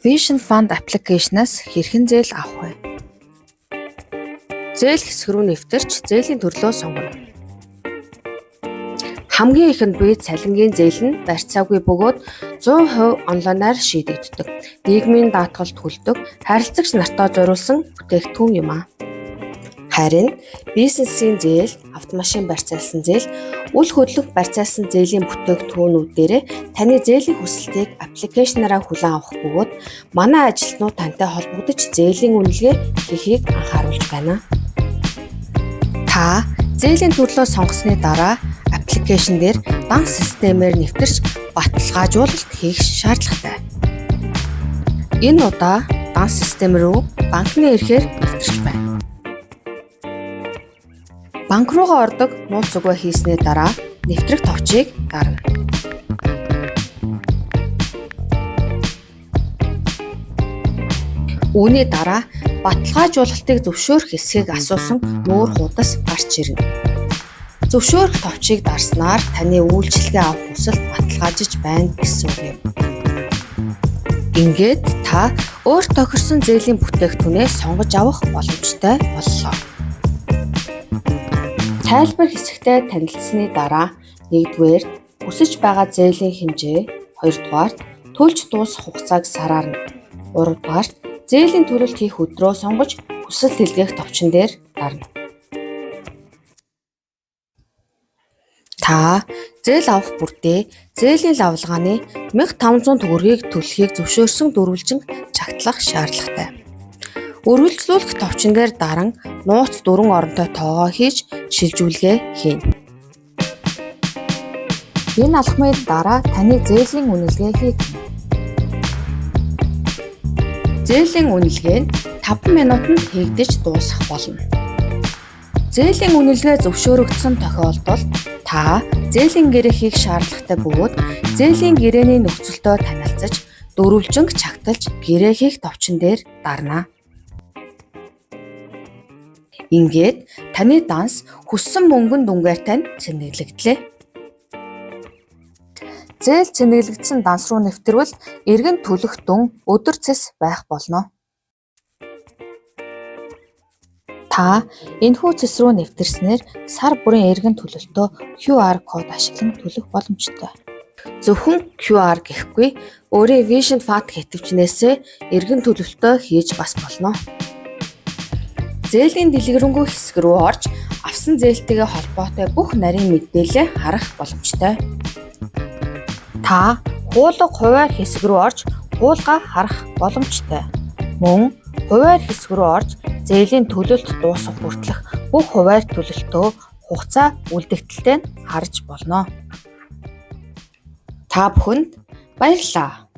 Vision Fund аппликейшнаас хэрхэн зээл авах вэ? Зээл хэсэг рүү нэвтэрч зээлийн төрлөө сонгоно. Хамгийн ихэнд бид цалингийн зээл нь барьцаагүй бөгөөд 100% онлайнаар шийдэгддэг. Нийгмийн даатгалд хүлдэг, харилцагч нартай зориулсан бүтээгдэхүүн юм аа. Харин бизнесийн зээл, автомашин барьцаалсан зээл, үл хөдлөх барьцаалсан зээлийн бүтээгдэхүүнүүдээр таны зээлийн хүсэлтийг аппликейшнаараа хүлээн авах бөгөөд манай ажилтнууд тантай холбогдож зээлийн үнэлгээ хийхийг анхааруулж байна. Та зээлийн төрлөө сонгосны дараа аппликейшн дээр банк системээр нэвтэрч баталгаажуулалт хийх шаардлагатай. Энэ удаа банк систем рүү банкны эрхээр нэвтэрч байна. Банк руугаа ордог нууц зүгөө хийсний дараа нэвтрэх товчийг дарна. Үүний дараа баталгаажуулалтыг зөвшөөрөх хэсгийг асуусан нүүр хуудас гарч ирнэ. Зөвшөөрөх товчийг дарснаар таны үйлчилгээ авах хүсэлт баталгаажиж байна гэсэн үг юм. Ингээд та өөр тохирсон зээлийн бүтээгдэхүүнээ сонгож авах боломжтой боллоо. Тайлбар хэсэгтээ танилцсаны дараа 1-р хүсэж байгаа зээлийн хэмжээ, 2-р төлж дуусах хугацааг сараар нь, 3-р зээлийн төлөлт хийх өдрөө сонгож хүсэлт илгээх товчон дээр дарна. Та зээл авах бүртээ зээлийн лавлгааны 1500 төгрөгийг төлөхийг зөвшөөрсөн дөрвөлжинг чагтлах шаардлагатай. Үргэлжлүүлэх товчон дээр даран нууц дөрвөн оронтой тоогоо хийж шилжүүлгээ хийнэ. Энэ алхмын дараа таны зээлийн үнэлгээ хийгдэнэ. Зээлийн үнэлгээ нь 5 минутанд хийгдэж дуусах болно. Зээлийн үнэлгээ зөвшөөрөгдсөн тохиолдолд та зээлийн гэрээ хийх шаардлагатай бөгөөд зээлийн гэрээний нөхцөлтөд танилцаж дөрвөлжинг чагталж гэрээ хийх товчон дээр дарна. Ингээд таны данс хүссэн мөнгөн дүнгээр тань цэнэглэгдлээ. Зээл цэнэглэгдсэн данс руу нэвтрвэл эргэн төлөх дүн өдөр цэс байх болно. Та энэхүү цэс рүү нэвтэрснээр сар бүрийн эргэн төлөлтөө QR код ашиглан төлөх боломжтой. Зөвхөн QR гэхгүй өөрийн Vision Fund хэвтвчнээсээ эргэн төлөлтөө хийж бас болно. Зээлийн дэлгэрэнгүй хэсэг рүү орж авсан зээлтэйгээ холбоотой бүх нарийн мэдээлэл харах боломжтой. Та хуулга хуваар хэсэг рүү орж хуулгаа харах боломжтой. Мөн хуваар хэсэг рүү орж зээлийн төлөлт дуусах хүртэлх бүх хуваар төлөлтөө хугацаа үлдэгдэлтэй нь харж болно. Та бүхэнд баярлалаа.